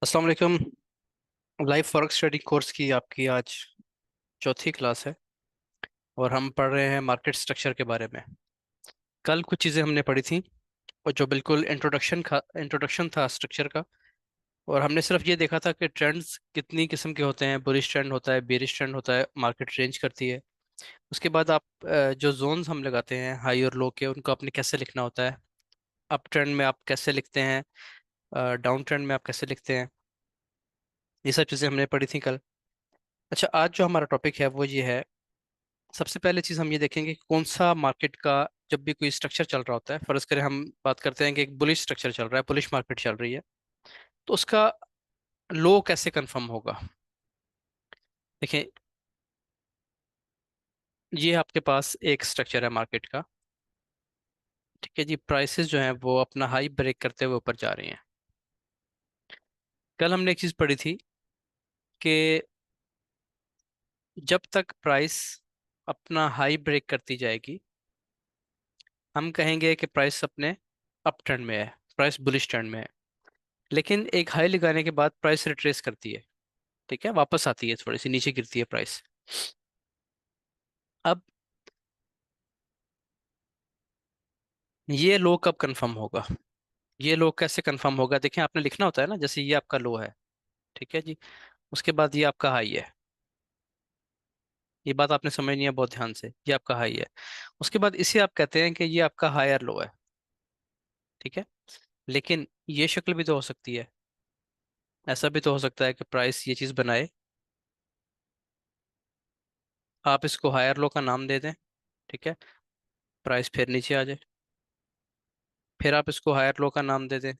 अस्सलाम वालेकुम। Life forex trading course की आपकी आज चौथी क्लास है और हम पढ़ रहे हैं मार्केट स्ट्रक्चर के बारे में। कल कुछ चीज़ें हमने पढ़ी थी और जो बिल्कुल इंट्रोडक्शन था स्ट्रक्चर का। और हमने सिर्फ ये देखा था कि ट्रेंड्स कितनी किस्म के होते हैं, बुलिश ट्रेंड होता है, बेरिश ट्रेंड होता है, मार्केट रेंज करती है। उसके बाद आप जो जोन्स हम लगाते हैं हाई और लो के, उनको आपने कैसे लिखना होता है। अप ट्रेंड में आप कैसे लिखते हैं, डाउन ट्रेंड में आप कैसे लिखते हैं। ये सब चीज़ें हमने पढ़ी थी कल। अच्छा, आज जो हमारा टॉपिक है वो ये है। सबसे पहले चीज हम ये देखेंगे कि कौन सा मार्केट का, जब भी कोई स्ट्रक्चर चल रहा होता है, फर्ज करें हम बात करते हैं कि एक बुलिश स्ट्रक्चर चल रहा है, बुलिश मार्केट चल रही है, तो उसका लो कैसे कंफर्म होगा। देखें, ये आपके पास एक स्ट्रक्चर है मार्केट का। ठीक है जी, प्राइसेस जो हैं वो अपना हाई ब्रेक करते हुए ऊपर जा रही हैं। कल हमने एक चीज पढ़ी थी कि जब तक प्राइस अपना हाई ब्रेक करती जाएगी, हम कहेंगे कि प्राइस अपने अप ट्रेंड में है, प्राइस बुलिश ट्रेंड में है। लेकिन एक हाई लगाने के बाद प्राइस रिट्रेस करती है। ठीक है, वापस आती है, थोड़ी सी नीचे गिरती है प्राइस। अब ये लो कब कंफर्म होगा, ये लो कैसे कंफर्म होगा। देखिए, आपने लिखना होता है ना, जैसे ये आपका लो है। ठीक है जी, उसके बाद ये आपका हाई है। ये बात आपने समझनी है बहुत ध्यान से, ये आपका हाई है। उसके बाद इसे आप कहते हैं कि ये आपका हायर लो है। ठीक है, लेकिन ये शक्ल भी तो हो सकती है। ऐसा भी तो हो सकता है कि प्राइस ये चीज बनाए, आप इसको हायर लो का नाम दे दें। ठीक है, प्राइस फिर नीचे आ जाए, फिर आप इसको हायर लो का नाम दे दें,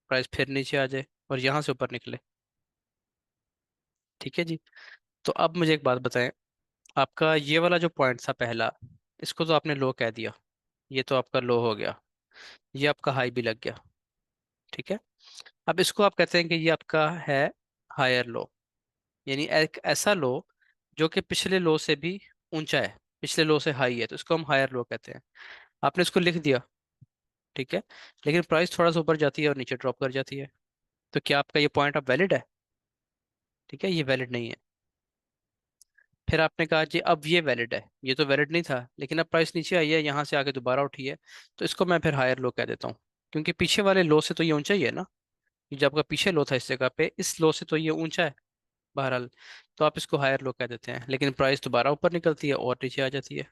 प्राइस फिर नीचे आ जाए और यहां से ऊपर निकले। ठीक है जी, तो अब मुझे एक बात बताएं। आपका ये वाला जो पॉइंट था पहला, इसको तो आपने लो कह दिया, ये तो आपका लो हो गया, ये आपका हाई भी लग गया। ठीक है, अब इसको आप कहते हैं कि ये आपका है हायर लो, यानी एक ऐसा लो जो कि पिछले लो से भी ऊंचा है, पिछले लो से हाई है, तो इसको हम हायर लो कहते हैं। आपने इसको लिख दिया। ठीक है, लेकिन प्राइस थोड़ा सा ऊपर जाती है और नीचे ड्रॉप कर जाती है, तो क्या आपका ये पॉइंट अब वैलिड है। ठीक है, ये वैलिड नहीं है। फिर आपने कहा जी अब ये वैलिड है, ये तो वैलिड नहीं था, लेकिन अब प्राइस नीचे आई है, यहाँ से आके दोबारा उठी है, तो इसको मैं फिर हायर लो कह देता हूँ। क्योंकि पीछे वाले लो से तो ये ऊंचा ही है ना, ये जब आपका पीछे लो था इस जगह पे, इस लो से तो ये ऊंचा है बहरहाल। तो आप इसको हायर लो कह देते हैं, लेकिन प्राइस दोबारा ऊपर निकलती है और नीचे आ जाती है।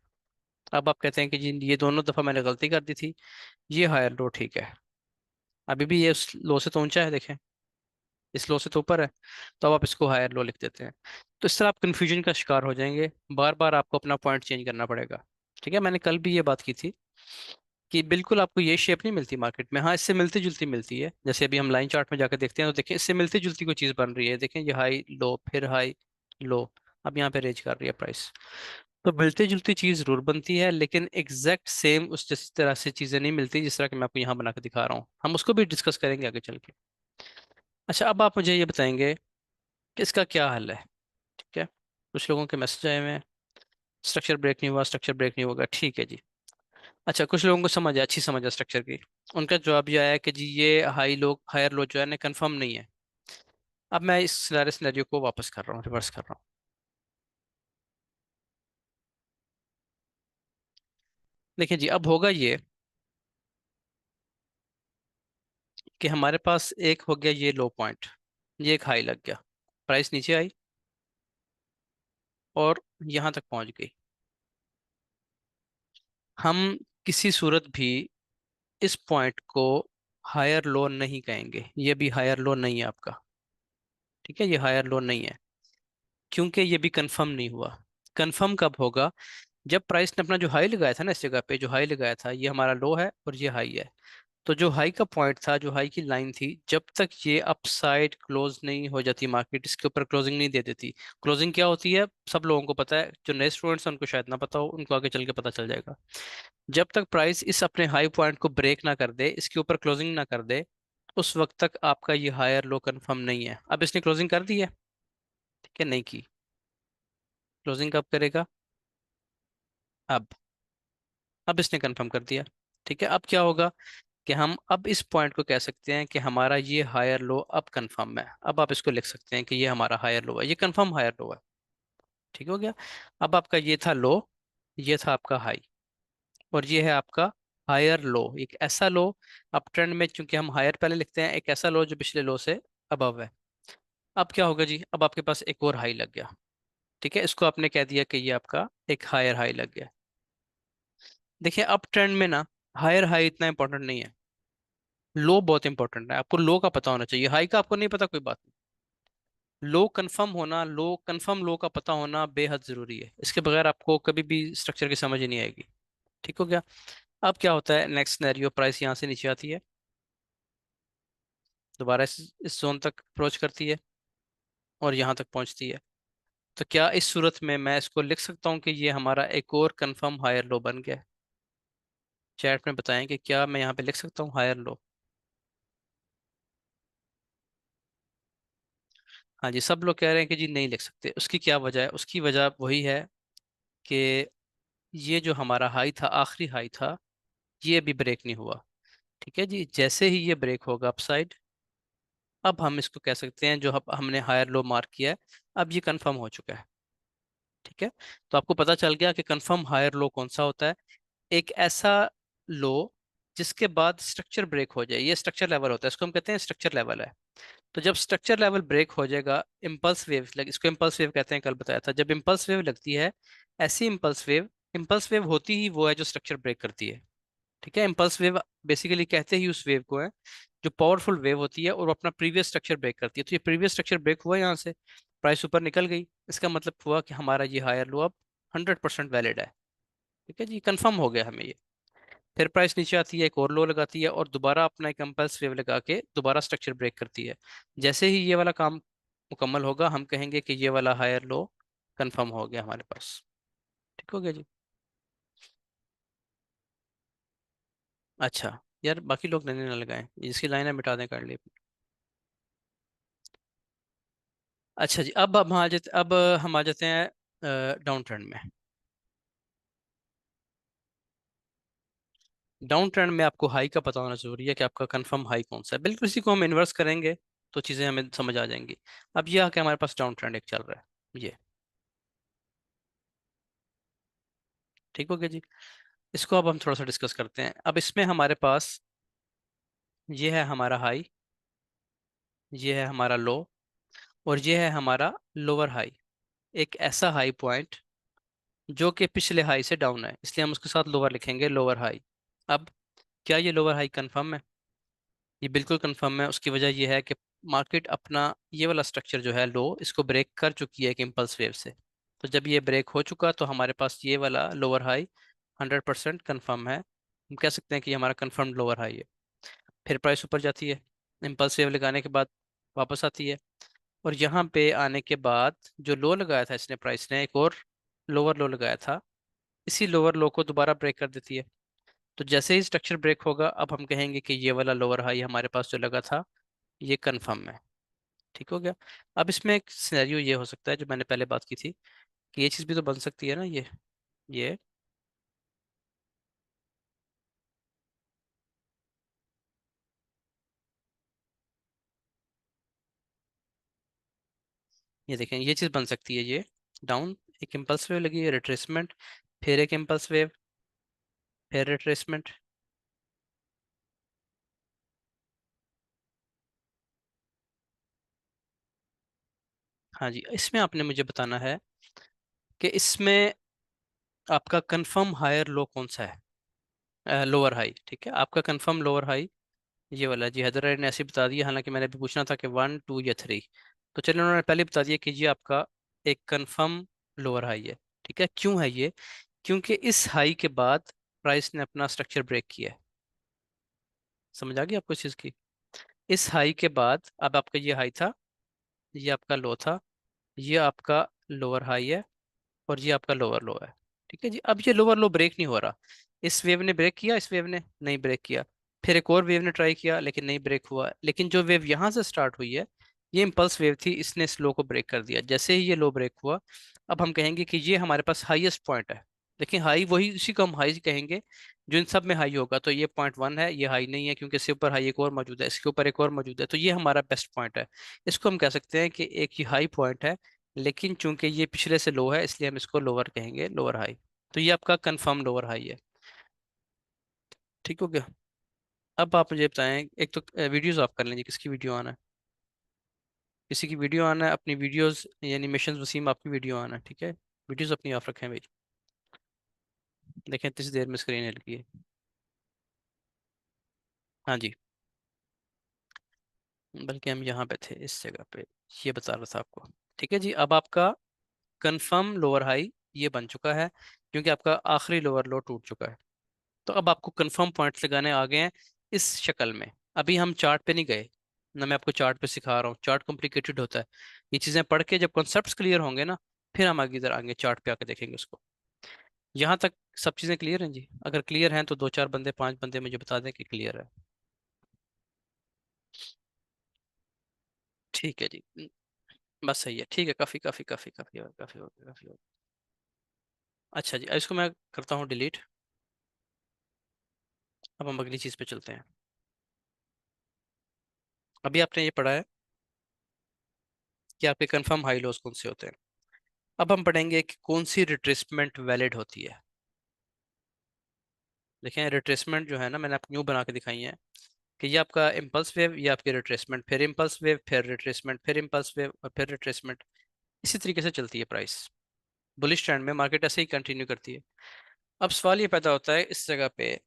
अब आप कहते हैं कि जी ये दोनों दफा मैंने गलती कर दी थी, ये हायर लो ठीक है। अभी भी ये उस लो से तो ऊंचा है, देखें, इस लो से तो ऊपर है, तो अब आप इसको हायर लो लिख देते हैं। तो इस तरह आप कन्फ्यूजन का शिकार हो जाएंगे, बार बार आपको अपना पॉइंट चेंज करना पड़ेगा। ठीक है, मैंने कल भी ये बात की थी कि बिल्कुल आपको ये शेप नहीं मिलती मार्केट में। हाँ, इससे मिलती जुलती मिलती है, जैसे अभी हम लाइन चार्ट में जाकर देखते हैं तो देखें इससे मिलती जुलती कोई चीज़ बन रही है। देखें, ये हाई लो फिर हाई लो, अब यहाँ पे रेंज कर रही है प्राइस। तो मिलती जुलती चीज़ जरूर बनती है, लेकिन एग्जैक्ट सेम उस जिस तरह से चीज़ें नहीं मिलती जिस तरह कि मैं आपको यहाँ बना के दिखा रहा हूँ। हम उसको भी डिस्कस करेंगे आगे चल के। अच्छा, अब आप मुझे ये बताएंगे कि इसका क्या हल है। ठीक है, कुछ लोगों के मैसेज आए हुए हैं, स्ट्रक्चर ब्रेक नहीं हुआ, स्ट्रक्चर ब्रेक नहीं होगा। ठीक है जी। अच्छा, कुछ लोगों को समझ है, अच्छी समझ है स्ट्रक्चर की। उनका जवाब ये आया कि जी ये हाई लो हायर लो जो है ना कंफर्म नहीं है। अब मैं इस सारे सिनेरियो को वापस कर रहा हूँ, रिवर्स कर रहा हूँ। देखिए जी, अब होगा ये कि हमारे पास एक हो गया ये लो पॉइंट, ये एक हाई लग गया, प्राइस नीचे आई और यहाँ तक पहुंच गई। हम किसी सूरत भी इस पॉइंट को हायर लो नहीं कहेंगे, ये भी हायर लो नहीं है आपका। ठीक है, ये हायर लो नहीं है, क्योंकि ये भी कंफर्म नहीं हुआ। कंफर्म कब होगा, जब प्राइस ने अपना जो हाई लगाया था ना, इस जगह पे जो हाई लगाया था, ये हमारा लो है और ये हाई है। तो जो हाई का पॉइंट था, जो हाई की लाइन थी, जब तक ये अपसाइड क्लोज नहीं हो जाती, मार्केट इसके ऊपर क्लोजिंग नहीं दे देती। क्लोजिंग क्या होती है सब लोगों को पता है, जो नए स्टूडेंट्स हैं उनको शायद ना पता हो, उनको आगे चल के पता चल जाएगा। जब तक प्राइस इस अपने हाई पॉइंट को ब्रेक ना कर दे, इसके ऊपर क्लोजिंग ना कर दे, उस वक्त तक आपका ये हायर लो कंफर्म नहीं है। अब इसने क्लोजिंग कर दी है, ठीक है, नहीं की, क्लोजिंग कब करेगा, अब अब इसने कंफर्म कर दिया। ठीक है, अब क्या होगा कि हम अब इस पॉइंट को कह सकते हैं कि हमारा ये हायर लो अब कंफर्म है। अब आप इसको लिख सकते हैं कि ये हमारा हायर लो है, ये कंफर्म हायर लो है। ठीक हो गया। अब आपका ये था लो, ये था आपका हाई, और ये है आपका हायर लो, एक ऐसा लो। अप ट्रेंड में चूंकि हम हायर पहले लिखते हैं, एक ऐसा लो जो पिछले लो से अबव है। अब क्या होगा जी, अब आपके पास एक और हाई लग गया। ठीक है, इसको आपने कह दिया कि ये आपका एक हायर हाई लग गया। देखिए अप ट्रेंड में ना हायर हाई इतना इंपॉर्टेंट नहीं है, लो बहुत इंपॉर्टेंट है। आपको लो का पता होना चाहिए, हाई का आपको नहीं पता कोई बात नहीं। लो कंफर्म होना, लो कंफर्म लो का पता होना बेहद जरूरी है, इसके बगैर आपको कभी भी स्ट्रक्चर की समझ ही नहीं आएगी। ठीक हो गया। अब क्या होता है नेक्स्ट सिनेरियो, प्राइस यहाँ से नीचे आती है, दोबारा इस जोन तक अप्रोच करती है और यहाँ तक पहुंचती है। तो क्या इस सूरत में मैं इसको लिख सकता हूँ कि ये हमारा एक और कंफर्म हायर लो बन गया? चैट में बताएं कि क्या मैं यहाँ पे लिख सकता हूँ हायर लो। हाँ जी, सब लोग कह रहे हैं कि जी नहीं लिख सकते। उसकी क्या वजह है? उसकी वजह वही है कि ये जो हमारा हाई था, आखिरी हाई था, ये अभी ब्रेक नहीं हुआ। ठीक है जी, जैसे ही ये ब्रेक होगा अपसाइड, अब हम इसको कह सकते हैं जो हमने हायर लो मार्क किया है, अब ये कंफर्म हो चुका है। ठीक है, तो आपको पता चल गया कि कंफर्म हायर लो कौन सा होता है। एक ऐसा लो जिसके बाद स्ट्रक्चर ब्रेक हो जाए, ये स्ट्रक्चर लेवल होता है, इसको हम कहते हैं स्ट्रक्चर लेवल है। तो जब स्ट्रक्चर लेवल ब्रेक हो जाएगा, इम्पल्स वेव लग, इसको इम्पल्स वेव कहते हैं, कल बताया था। जब इम्पल्स वेव लगती है, ऐसी इम्पल्स वेव होती ही वो है जो स्ट्रक्चर ब्रेक करती है। ठीक है, इम्पल्स वेव बेसिकली कहते ही उस वेव को है जो पावरफुल वेव होती है और वो अपना प्रीवियस स्ट्रक्चर ब्रेक करती है। तो ये प्रीवियस स्ट्रक्चर ब्रेक हुआ यहाँ से, प्राइस ऊपर निकल गई, इसका मतलब हुआ कि हमारा ये हायर लो अब 100% वैलिड है। ठीक है जी, कंफर्म हो गया हमें ये। फिर प्राइस नीचे आती है, एक और लो लगाती है और दोबारा अपना एक इम्पल्स वेव लगा के दोबारा स्ट्रक्चर ब्रेक करती है। जैसे ही ये वाला काम मुकम्मल होगा, हम कहेंगे कि ये वाला हायर लो कंफर्म हो गया हमारे पास। ठीक हो गया जी। अच्छा यार, बाकी लोग नए ना लगाएं, इसकी लाइनें मिटा दें कर लिए। अच्छा जी, अब हम आ जाते हैं डाउन ट्रेंड में। डाउन ट्रेंड में आपको हाई का पता होना जरूरी है कि आपका कंफर्म हाई कौन सा है। बिल्कुल इसी को हम इन्वर्स करेंगे तो चीज़ें हमें समझ आ जाएंगी। अब यह है कि हमारे पास डाउन ट्रेंड एक चल रहा है ये। ठीक हो गया जी। इसको अब हम थोड़ा सा डिस्कस करते हैं। अब इसमें हमारे पास ये है हमारा हाई, ये है हमारा लो, और ये है हमारा लोअर हाई। एक ऐसा हाई पॉइंट जो कि पिछले हाई से डाउन है, इसलिए हम उसके साथ लोअर लिखेंगे, लोअर हाई। अब क्या ये लोअर हाई कंफर्म है? ये बिल्कुल कंफर्म है। उसकी वजह यह है कि मार्केट अपना ये वाला स्ट्रक्चर जो है लो, इसको ब्रेक कर चुकी है एक इम्पल्स वेव से। तो जब ये ब्रेक हो चुका तो हमारे पास ये वाला लोअर हाई 100% कंफर्म है, हम कह सकते हैं कि ये हमारा कंफर्म लोअर हाई है। फिर प्राइस ऊपर जाती है, इम्पल्स वेव लगाने के बाद वापस आती है, और यहाँ पे आने के बाद जो लो लगाया था इसने, प्राइस ने एक और लोअर लो लगाया था, इसी लोअर लो को दोबारा ब्रेक कर देती है। तो जैसे ही स्ट्रक्चर ब्रेक होगा, अब हम कहेंगे कि ये वाला लोअर हाई हमारे पास जो लगा था, ये कंफर्म है। ठीक हो गया। अब इसमें एक सिनेरियो ये हो सकता है जो मैंने पहले बात की थी, कि ये चीज़ भी तो बन सकती है ना, ये ये देखें, ये चीज़ बन सकती है ये डाउन, एक इम्पल्स वेव लगी है, रिट्रेसमेंट, फिर एक इम्पल्स वेव, फिर रिट्रेसमेंट। हाँ जी, इसमें आपने मुझे बताना है कि इसमें आपका कंफर्म हायर लो कौन सा है, लोअर हाई। ठीक है, आपका कंफर्म लोअर हाई ये वाला जी, हैदर ने ऐसे ही बता दिया, हालांकि मैंने अभी पूछना था कि 1 2 या 3। तो चलिए, उन्होंने पहले बता दिया कि ये आपका एक कंफर्म लोअर हाई है। ठीक है, क्यों है ये? क्योंकि इस हाई के बाद प्राइस ने अपना स्ट्रक्चर ब्रेक किया है। समझ आ गई आपको इस चीज़ की? इस हाई के बाद अब आपका ये हाई था, ये आपका लो था, ये आपका लोअर हाई है, और ये आपका लोअर लो है। ठीक है जी, अब ये लोअर लो ब्रेक नहीं हो रहा। इस वेव ने ब्रेक किया, इस वेव ने नहीं ब्रेक किया। फिर एक और वेव ने ट्राई किया लेकिन नहीं ब्रेक हुआ। लेकिन जो वेव यहाँ से स्टार्ट हुई है, ये इम्पल्स वेव थी, इसने इस लो को ब्रेक कर दिया। जैसे ही ये लो ब्रेक हुआ, अब हम कहेंगे कि ये हमारे पास हाईएस्ट पॉइंट है। लेकिन हाई वही, उसी को हम हाई कहेंगे जो इन सब में हाई होगा, तो ये पॉइंट वन है, ये हाई नहीं है क्योंकि इसके ऊपर हाई एक और मौजूद है, इसके ऊपर एक और मौजूद है, तो ये हमारा बेस्ट पॉइंट है। इसको हम कह सकते हैं कि एक ही हाई पॉइंट है, लेकिन चूंकि ये पिछले से लो है इसलिए हम इसको लोअर कहेंगे, लोअर हाई। तो ये आपका कंफर्म लोअर हाई है। ठीक हो गया। अब आप मुझे बताएं, एक तो वीडियोस आप कर लीजिए, किसकी वीडियो आना है? किसी की वीडियो आना है, अपनी वीडियोस या एनिमेशन, वसीम आपकी वीडियो आना है, ठीक है। वीडियोस अपनी ऑफ रखें भाई। देखें इतनी देर में स्क्रीन हिल गई है। हाँ जी, बल्कि हम यहाँ पे थे इस जगह पे, ये बता रहा था आपको। ठीक है जी, अब आपका कंफर्म लोअर हाई ये बन चुका है, क्योंकि आपका आखिरी लोअर लो टूट चुका है। तो अब आपको कंफर्म पॉइंट्स लगाने आ गए हैं इस शक्ल में। अभी हम चार्ट पे नहीं गए ना, मैं आपको चार्ट पे सिखा रहा हूँ, चार्ट कॉम्प्लिकेटेड होता है। ये चीज़ें पढ़ के जब कॉन्सेप्ट्स क्लियर होंगे ना, फिर हम आगे इधर आगे चार्ट पे आके देखेंगे उसको। यहाँ तक सब चीज़ें क्लियर हैं जी? अगर क्लियर हैं तो दो चार बंदे, पांच बंदे मुझे बता दें कि क्लियर है। ठीक है जी। बस सही है, ठीक है, काफ़ी काफ़ी काफ़ी काफ़ी और काफ़ी हो गया, काफ़ी हो गया। अच्छा जी, इसको मैं करता हूँ डिलीट। अब हम अगली चीज़ पे चलते हैं। अभी आपने ये पढ़ा है कि आपके कंफर्म हाई लॉस कौन से होते हैं। अब हम पढ़ेंगे कि कौन सी रिट्रेसमेंट वैलिड होती है। देखें, रिट्रेसमेंट जो है ना, मैंने आपको न्यू बना के दिखाई है कि ये आपका इम्पल्स वेव, ये आपकी रिट्रेसमेंट, फिर इम्पल्स वेव, फिर रिट्रेसमेंट, फिर इम्पल्स वेव, और फिर रिट्रेसमेंट। इसी तरीके से चलती है प्राइस। बुलिश ट्रेंड में मार्केट ऐसे ही कंटिन्यू करती है। अब सवाल ये पैदा होता है इस जगह पे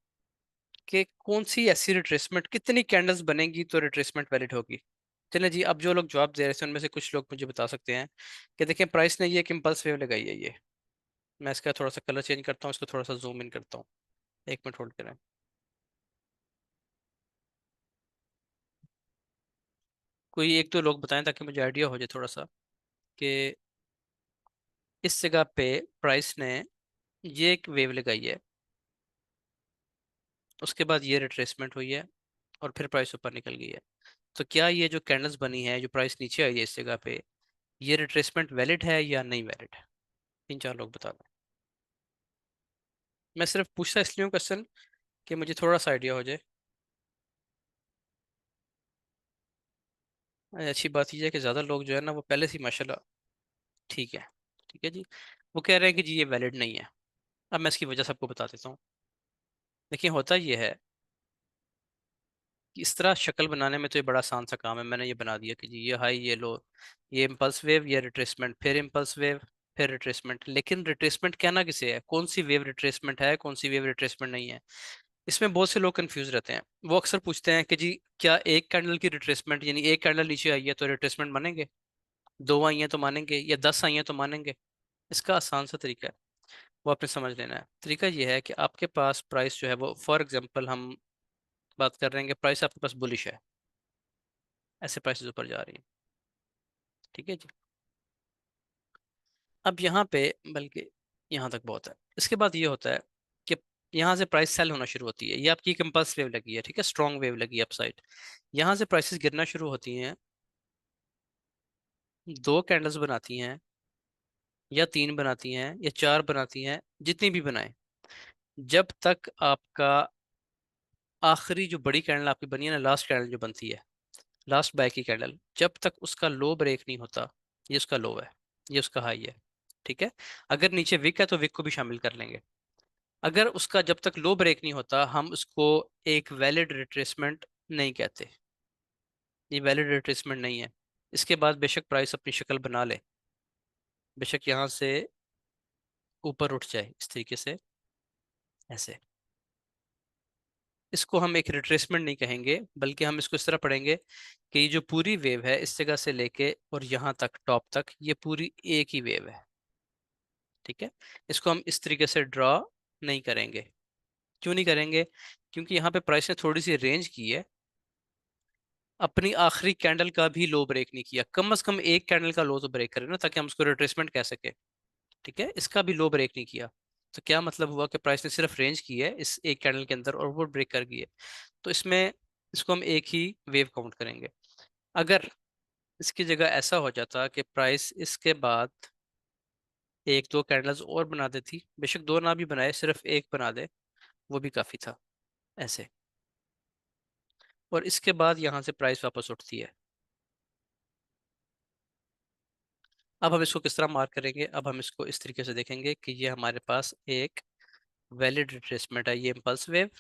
कि कौन सी ऐसी रिट्रेसमेंट, कितनी कैंडल्स बनेंगी तो रिट्रेसमेंट वैलिड होगी। चलें जी, अब जो लोग जवाब दे रहे हैं उनमें से कुछ लोग मुझे बता सकते हैं कि देखें, प्राइस ने ये एक इम्पल्स वेव लगाई है ये। मैं इसका थोड़ा सा कलर चेंज करता हूँ, इसको थोड़ा सा जूम इन करता हूँ। एक मिनट होल्ड करें। कोई एक दो लोग बताएं ताकि मुझे आइडिया हो जाए थोड़ा सा कि इस जगह पे प्राइस ने ये एक वेव लगाई है, उसके बाद ये रिट्रेसमेंट हुई है, और फिर प्राइस ऊपर निकल गई है। तो क्या ये जो कैंडल्स बनी है, जो प्राइस नीचे आई है इस जगह पे, ये रिट्रेसमेंट वैलिड है या नहीं वैलिड है? तीन चार लोग बता दें। मैं सिर्फ पूछता इसलिए हूँ क्वेश्चन कि मुझे थोड़ा सा आइडिया हो जाए। अच्छी बात यह है कि ज़्यादा लोग जो है ना वो पहले से ही माशाल्लाह ठीक है। ठीक है जी, वो कह रहे हैं कि जी ये वैलिड नहीं है। अब मैं इसकी वजह सबको बता देता हूँ। देखिए, होता ये है कि इस तरह शक्ल बनाने में तो ये बड़ा आसान सा काम है। मैंने ये बना दिया कि जी ये हाई, ये लो, ये इम्पल्स वेव, ये रिट्रेसमेंट, फिर इम्पल्स वेव, फिर रिट्रेसमेंट। लेकिन रिट्रेसमेंट कहना किसे है, कौन सी वेव रिट्रेसमेंट है, कौन सी वेव रिट्रेसमेंट नहीं है? इसमें बहुत से लोग कंफ्यूज रहते हैं। वो अक्सर पूछते हैं कि जी क्या एक कैंडल की रिट्रेसमेंट, यानी एक कैंडल नीचे आई है तो रिट्रेसमेंट मानेंगे, दो आई हैं तो मानेंगे, या 10 आई हैं तो मानेंगे? इसका आसान सा तरीका है, वो आपने समझ लेना है। तरीका ये है कि आपके पास प्राइस जो है वो, फॉर एग्जांपल हम बात कर रहे हैं कि प्राइस आपके पास बुलिश है, ऐसे प्राइसेस ऊपर जा रही है। ठीक है जी। अब यहाँ पे, बल्कि यहाँ तक बहुत है। इसके बाद ये होता है कि यहाँ से प्राइस सेल होना शुरू होती है। ये आपकी एक इम्पल्स वेव लगी है, ठीक है, स्ट्रॉन्ग वेव लगी है अपसाइड। यहाँ से प्राइसेस गिरना शुरू होती हैं, दो कैंडल्स बनाती हैं, या तीन बनाती हैं, या चार बनाती हैं, जितनी भी बनाए, जब तक आपका आखिरी जो बड़ी कैंडल आपकी बनी है ना, लास्ट कैंडल जो बनती है, लास्ट बाय की कैंडल, जब तक उसका लो ब्रेक नहीं होता, ये उसका लो है, ये उसका हाई है। ठीक है। अगर नीचे विक है तो विक को भी शामिल कर लेंगे। अगर उसका जब तक लो ब्रेक नहीं होता, हम उसको एक वैलिड रिट्रेसमेंट नहीं कहते। ये वैलिड रिट्रेसमेंट नहीं है। इसके बाद बेशक प्राइस अपनी शक्ल बना ले, बेशक यहाँ से ऊपर उठ जाए इस तरीके से, ऐसे, इसको हम एक रिट्रेसमेंट नहीं कहेंगे, बल्कि हम इसको इस तरह पढ़ेंगे कि ये जो पूरी वेव है इस जगह से लेके और यहाँ तक टॉप तक, ये पूरी एक ही वेव है। ठीक है। इसको हम इस तरीके से ड्रॉ नहीं करेंगे। क्यों नहीं करेंगे? क्योंकि यहाँ पे प्राइस ने थोड़ी सी रेंज की है, अपनी आखिरी कैंडल का भी लो ब्रेक नहीं किया। कम से कम एक कैंडल का लो तो ब्रेक करें ना, ताकि हम उसको रिट्रेसमेंट कह सके। ठीक है, इसका भी लो ब्रेक नहीं किया। तो क्या मतलब हुआ कि प्राइस ने सिर्फ रेंज की है इस एक कैंडल के अंदर और वो ब्रेक कर गई है। तो इसमें इसको हम एक ही वेव काउंट करेंगे। अगर इसकी जगह ऐसा हो जाता कि प्राइस इसके बाद एक दो कैंडल्स और बना देती, बेशक दो ना भी बनाए, सिर्फ एक बना दे, वो भी काफ़ी था, ऐसे। और इसके बाद यहाँ से प्राइस वापस उठती है। अब हम इसको किस तरह मार्क करेंगे? अब हम इसको इस तरीके से देखेंगे कि ये हमारे पास एक वैलिड रिट्रेसमेंट है, ये इम्पल्स वेव,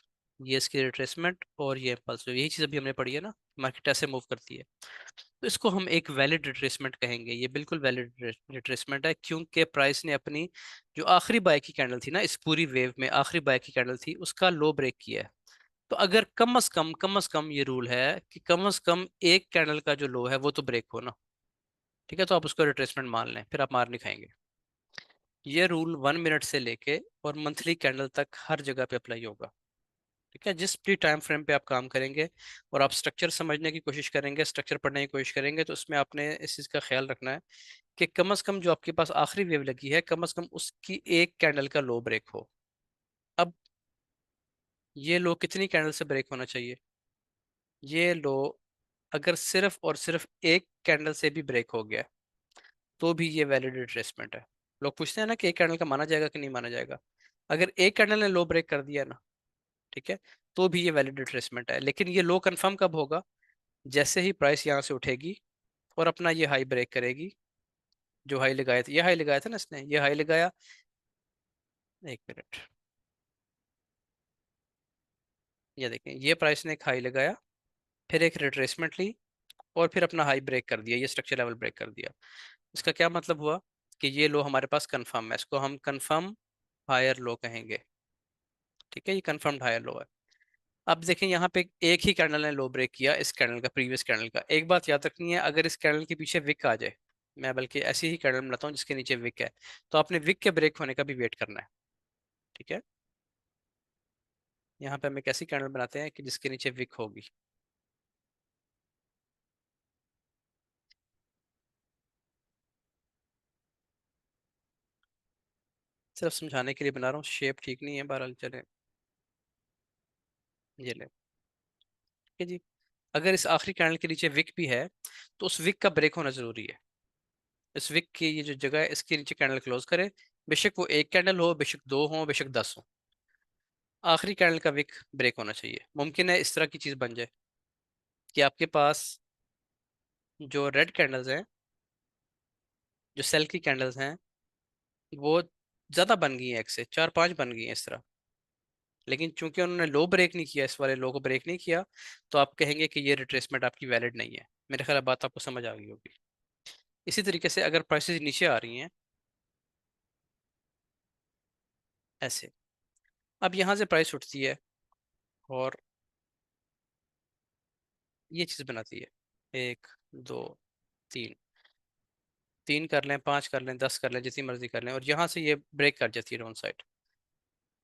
ये इसकी रिट्रेसमेंट, और ये इम्पल्स वेव, यही चीज़ अभी हमने पढ़ी है ना, मार्केट ऐसे मूव करती है। तो इसको हम एक वैलिड रिट्रेसमेंट कहेंगे, ये बिल्कुल वैलिड रिट्रेसमेंट है, क्योंकि प्राइस ने अपनी जो आखिरी बाय की कैंडल थी ना, इस पूरी वेव में आखिरी बाय की कैंडल थी, उसका लो ब्रेक किया है। तो अगर कम अज कम ये रूल है कि कम अज कम एक कैंडल का जो लो है वो तो ब्रेक हो ना, ठीक है, तो आप उसको रिट्रेसमेंट मान लें, फिर आप मार नहीं खाएंगे। ये रूल 1 मिनट से लेके और मंथली कैंडल तक हर जगह पे अप्लाई होगा। ठीक है, जिस भी टाइम फ्रेम पे आप काम करेंगे और आप स्ट्रक्चर समझने की कोशिश करेंगे, स्ट्रक्चर पढ़ने की कोशिश करेंगे, तो उसमें आपने इस चीज़ का ख्याल रखना है कि कम से कम जो आपके पास आखिरी वेव लगी है, कम से कम उसकी एक कैंडल का लो ब्रेक हो। अब ये लो कितनी कैंडल से ब्रेक होना चाहिए? ये लो अगर सिर्फ और सिर्फ एक कैंडल से भी ब्रेक हो गया तो भी ये वैलिड रिट्रेसमेंट है। लोग पूछते हैं ना कि एक कैंडल का माना जाएगा कि नहीं माना जाएगा। अगर एक कैंडल ने लो ब्रेक कर दिया ना, ठीक है, तो भी ये वैलिड रिट्रेसमेंट है। लेकिन ये लो कंफर्म कब होगा? जैसे ही प्राइस यहाँ से उठेगी और अपना ये हाई ब्रेक करेगी, जो हाई लगाया था, ये हाई लगाया था ना इसने, ये हाई लगाया, 1 मिनट, ये देखें, ये प्राइस ने एक हाई लगाया, फिर एक रिट्रेसमेंट ली, और फिर अपना हाई ब्रेक कर दिया, ये स्ट्रक्चर लेवल ब्रेक कर दिया। इसका क्या मतलब हुआ? कि ये लो हमारे पास कंफर्म है, इसको हम कंफर्म हायर लो कहेंगे। ठीक है, ये कंफर्म्ड हायर लो है। अब देखें यहाँ पे एक ही कैंडल ने लो ब्रेक किया, इस कैंडल का, प्रीवियस कैंडल का। एक बात याद रखनी है, अगर इस कैंडल के पीछे विक आ जाए, मैं बल्कि ऐसी ही कैंडल बनाता हूँ जिसके नीचे विक है, तो आपने विक के ब्रेक होने का भी वेट करना है। ठीक है, यहाँ पे हम एक ऐसी कैंडल बनाते हैं कि जिसके नीचे विक होगी। सिर्फ समझाने के लिए बना रहा हूँ, शेप ठीक नहीं है, बहरहाल चले, ये ले। ठीक है जी, अगर इस आखिरी कैंडल के नीचे विक भी है तो उस विक का ब्रेक होना जरूरी है। इस विक की ये जो जगह है, इसके नीचे कैंडल क्लोज करे, बेशक वो एक कैंडल हो, बेशक दो हो, बेशक 10 हो, आखिरी कैंडल का विक ब्रेक होना चाहिए। मुमकिन है इस तरह की चीज बन जाए कि आपके पास जो रेड कैंडल्स हैं, जो सेल की कैंडल्स हैं, वो ज्यादा बन गई हैं, एक से चार पांच बन गई हैं इस तरह, लेकिन चूंकि उन्होंने लो ब्रेक नहीं किया, इस वाले लो को ब्रेक नहीं किया, तो आप कहेंगे कि ये रिट्रेसमेंट आपकी वैलिड नहीं है। मेरे ख्याल बात आपको समझ आ गई होगी। इसी तरीके से अगर प्राइसेस नीचे आ रही हैं ऐसे, अब यहाँ से प्राइस उठती है और ये चीज़ बनाती है, एक, दो, तीन, तीन कर लें, पाँच कर लें, 10 कर लें, जितनी मर्जी कर लें, और यहाँ से ये ब्रेक कर जाती है डाउन साइड।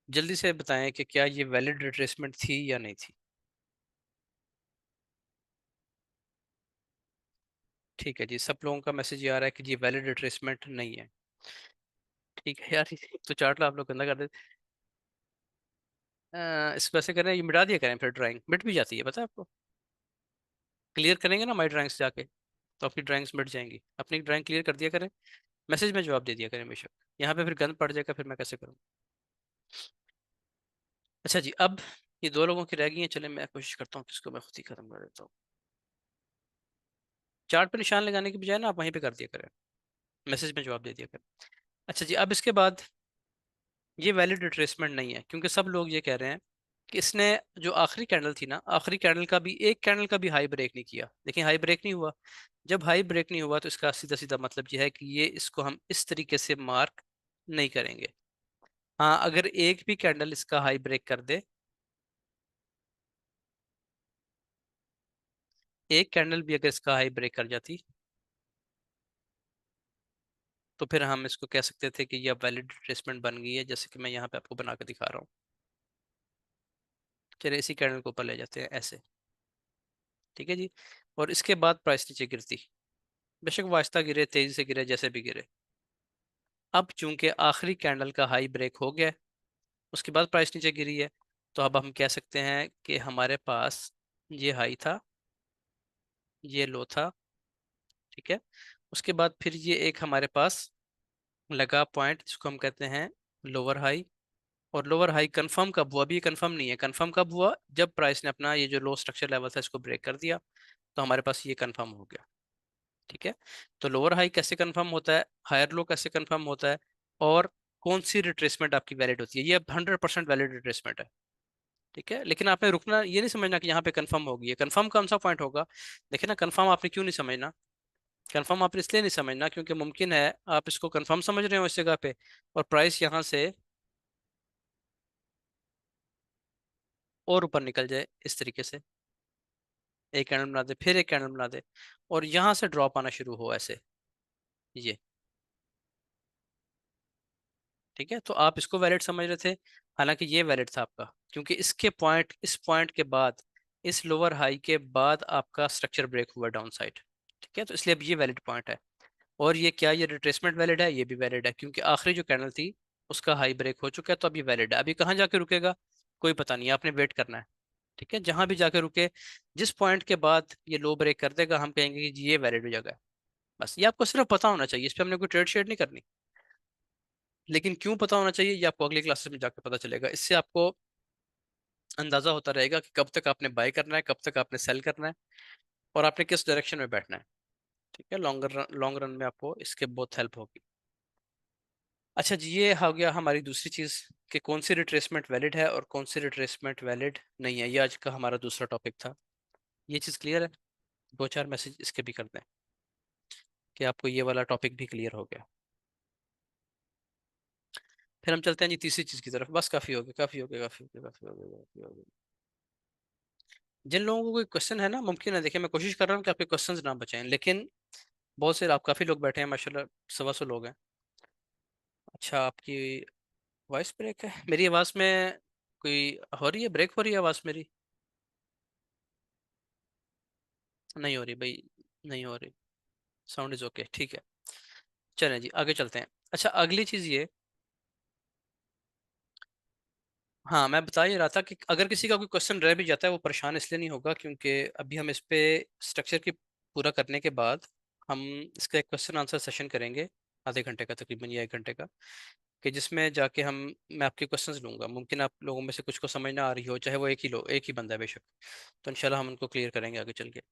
जल्दी से बताएं कि क्या ये वैलिड रिट्रेसमेंट थी या नहीं थी? ठीक है जी, सब लोगों का मैसेज ये आ रहा है कि ये वैलिड रिट्रेसमेंट नहीं है। ठीक है यार, तो चार्ट लो आप लोग गंदा कर देते। इसको ऐसे करें, ये मिटा दिया करें, फिर ड्राइंग मिट भी जाती है, पता है आपको। क्लियर करेंगे ना माई ड्राइंग्स जाके, तो आपकी ड्राइंग्स मिट जाएंगी। अपनी ड्राइंग क्लियर कर दिया करें, मैसेज में जवाब दे दिया करें बेशक। यहाँ पे फिर गंद पड़ जाएगा, फिर मैं कैसे करूँ? अच्छा जी, अब ये दो लोगों की रह गई हैं, चले मैं कोशिश करता हूँ कि इसको मैं खुद ही खत्म कर देता हूँ। चार्ट पे निशान लगाने की बजाय ना आप वहीं पे कर दिया करें, मैसेज में जवाब दे दिया करें। अच्छा जी, अब इसके बाद ये वैलिड रिट्रेसमेंट नहीं है, क्योंकि सब लोग ये कह रहे हैं कि इसने जो आखिरी कैंडल थी ना, आखिरी कैंडल का भी, एक कैंडल का भी हाई ब्रेक नहीं किया। देखिए हाई ब्रेक नहीं हुआ। जब हाई ब्रेक नहीं हुआ तो इसका सीधा सीधा मतलब यह है कि ये, इसको हम इस तरीके से मार्क नहीं करेंगे। हाँ, अगर एक भी कैंडल इसका हाई ब्रेक कर दे, एक कैंडल भी अगर इसका हाई ब्रेक कर जाती, तो फिर हम इसको कह सकते थे कि यह वैलिड रिट्रेसमेंट बन गई है, जैसे कि मैं यहाँ पे आपको बना के दिखा रहा हूँ। चलिए इसी कैंडल को ऊपर ले जाते हैं ऐसे। ठीक है जी, और इसके बाद प्राइस नीचे गिरती, बेशक वो आहिस्ता गिरे, तेजी से गिरे, जैसे भी गिरे। अब चूंकि आखिरी कैंडल का हाई ब्रेक हो गया, उसके बाद प्राइस नीचे गिरी है, तो अब हम कह सकते हैं कि हमारे पास ये हाई था, ये लो था। ठीक है, उसके बाद फिर ये एक हमारे पास लगा पॉइंट, जिसको हम कहते हैं लोअर हाई, और लोअर हाई कंफर्म कब हुआ? अभी ये कंफर्म नहीं है। कंफर्म कब हुआ? जब प्राइस ने अपना ये जो लो स्ट्रक्चर लेवल था इसको ब्रेक कर दिया, तो हमारे पास ये कंफर्म हो गया। ठीक है। तो लोअर हाई कैसे कंफर्म होता है, हायर लो कैसे कंफर्म होता है, और कौन सी रिट्रेसमेंट आपकी वैलिड होती है, ये अब 100% वैलिड रिट्रेसमेंट है। ठीक है। लेकिन आपने रुकना ये नहीं समझना कि यहाँ पे कंफर्म होगी। ये कंफर्म कौन सा पॉइंट होगा? देखिए ना, कंफर्म आपने क्यों नहीं समझना? कंफर्म आपने इसलिए नहीं समझना क्योंकि मुमकिन है आप इसको कंफर्म समझ रहे हो इस जगह पे, और प्राइस यहाँ से और ऊपर निकल जाए इस तरीके से, एक कैंडल बना दे, फिर एक कैंडल बना दे, और यहाँ से ड्रॉप आना शुरू हो ऐसे, ये। ठीक है। तो आप इसको वैलिड समझ रहे थे, हालांकि ये वैलिड था आपका, क्योंकि इसके पॉइंट, इस पॉइंट के बाद, इस लोअर हाई के बाद आपका स्ट्रक्चर ब्रेक हुआ डाउन साइड। ठीक है। तो इसलिए अब ये वैलिड पॉइंट है। और ये क्या, ये रिट्रेसमेंट वैलिड है? ये भी वैलिड है, क्योंकि आखिरी जो कैंडल थी उसका हाई ब्रेक हो चुका है, तो अभी वैलिड है। अभी कहाँ जाके रुकेगा कोई पता नहीं है, आपने वेट करना है। ठीक है। जहां भी जाके रुके, जिस पॉइंट के बाद ये लो ब्रेक कर देगा, हम कहेंगे कि जी ये वैलिड जगह है। बस ये आपको सिर्फ पता होना चाहिए, इस पर हमने कोई ट्रेड शेड नहीं करनी। लेकिन क्यों पता होना चाहिए, ये आपको अगली क्लासेस में जाकर पता चलेगा। इससे आपको अंदाजा होता रहेगा कि कब तक आपने बाय करना है, कब तक आपने सेल करना है, और आपने किस डायरेक्शन में बैठना है। ठीक है। लॉन्ग रन में आपको इसके बहुत हेल्प होगी। अच्छा जी, ये हो गया हमारी दूसरी चीज़, कि कौन सी रिट्रेसमेंट वैलिड है और कौन सी रिट्रेसमेंट वैलिड नहीं है। ये आज का हमारा दूसरा टॉपिक था। ये चीज़ क्लियर है? दो चार मैसेज इसके भी कर दें कि आपको ये वाला टॉपिक भी क्लियर हो गया। फिर हम चलते हैं जी तीसरी चीज़ की तरफ। बस काफ़ी हो गया, काफ़ी हो गया, काफ़ी हो गया, काफ़ी हो गया, काफ़ी हो गया। जिन लोगों को कोई क्वेश्चन है ना, मुमकिन है, देखिए मैं कोशिश कर रहा हूँ कि आपके क्वेश्चंस ना बचाएं, लेकिन बहुत से आप काफ़ी लोग बैठे हैं माशाल्लाह, 125 लोग हैं। अच्छा, आपकी वॉइस ब्रेक है? मेरी आवाज़ में कोई हो रही है, ब्रेक हो रही है आवाज़ मेरी? नहीं हो रही भाई, नहीं हो रही। साउंड इज ओके, ठीक है। चलें जी आगे चलते हैं। अच्छा, अगली चीज़ ये, हाँ मैं बता ही रहा था कि अगर किसी का कोई क्वेश्चन रह भी जाता है, वो परेशान इसलिए नहीं होगा क्योंकि अभी हम इस पे स्ट्रक्चर की पूरा करने के बाद हम इसका एक क्वेश्चन आंसर सेशन करेंगे, आधे घंटे का तकरीबन या 1 घंटे का, कि जिसमें जाके हम, मैं आपके क्वेश्चंस लूंगा। मुमकिन आप लोगों में से कुछ को समझ ना आ रही हो, चाहे वो एक ही बंदा है बेशक, तो इंशाल्लाह हम उनको क्लियर करेंगे आगे चल के।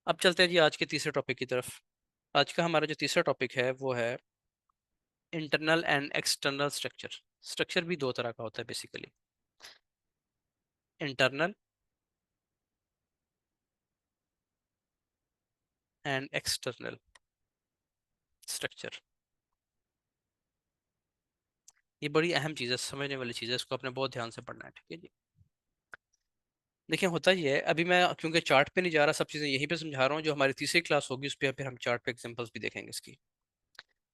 अब चलते हैं जी आज के तीसरे टॉपिक की तरफ। आज का हमारा जो तीसरा टॉपिक है वो है internal and external structure. Structure भी दो तरह का होता है basically, internal and external structure. ये बड़ी अहम चीज़ है, समझने वाली चीज़ है, इसको आपने बहुत ध्यान से पढ़ना है। ठीक है जी। देखिए होता ही है, अभी मैं क्योंकि चार्ट पे नहीं जा रहा, सब चीज़ें यहीं पे समझा रहा हूँ, जो हमारी तीसरी क्लास होगी उस पर फिर हम चार्ट पे एग्जांपल्स भी देखेंगे इसकी।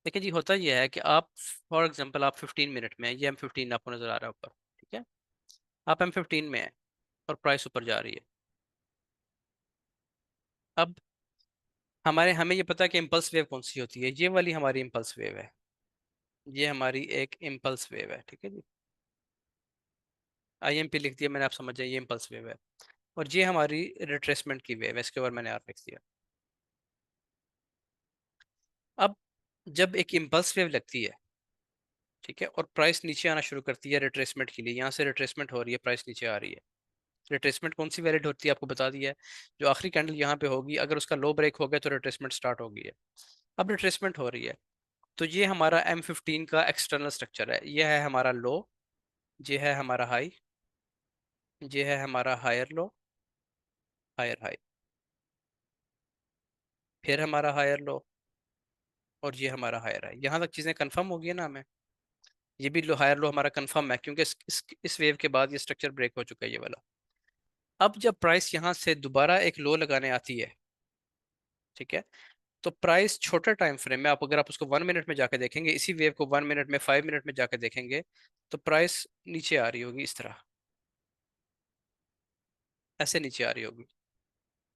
देखिए जी, होता ही है कि आप, फॉर एग्जांपल आप 15 मिनट में, ये M15 आपको नजर आ रहा है ऊपर, ठीक है, आप M15 में है और प्राइस ऊपर जा रही है। अब हमें ये पता है कि इम्पल्स वेव कौन सी होती है, ये वाली हमारी इम्पल्स वेव है। ये हमारी एक इम्पल्स वेव है। ठीक है जी, IMP लिख दिया मैंने, आप समझ जाइए, ये इम्पल्स वेव है। और ये हमारी रिट्रेसमेंट की वेव है, इसके ऊपर मैंने आर लिख दिया। अब जब एक इम्पल्स वेव लगती है, ठीक है, और प्राइस नीचे आना शुरू करती है रिट्रेसमेंट के लिए, यहाँ से रिट्रेसमेंट हो रही है, प्राइस नीचे आ रही है। रिट्रेसमेंट कौन सी वैलिड होती है आपको बता दिया है, जो आखिरी कैंडल यहाँ पे होगी, अगर उसका लो ब्रेक हो गया तो रिट्रेसमेंट स्टार्ट हो गई है। अब रिट्रेसमेंट हो रही है, तो ये हमारा M15 का एक्सटर्नल स्ट्रक्चर है। ये है हमारा लो, ये है हमारा हाई, ये है हमारा हायर लो, हायर हाई, फिर हमारा हायर लो, और ये हमारा हायर हाई। यहाँ तक चीज़ें कंफर्म हो गई है ना हमें? ये भी लो, हायर लो हमारा कंफर्म है, क्योंकि इस वेव के बाद ये स्ट्रक्चर ब्रेक हो चुका है, ये वाला। अब जब प्राइस यहाँ से दोबारा एक लो लगाने आती है, ठीक है, तो प्राइस छोटा टाइम फ्रेम में, आप अगर आप उसको 1 मिनट में जाके देखेंगे, इसी वेव को 1 मिनट में, 5 मिनट में जाके देखेंगे, तो प्राइस नीचे आ रही होगी इस तरह, ऐसे नीचे आ रही होगी।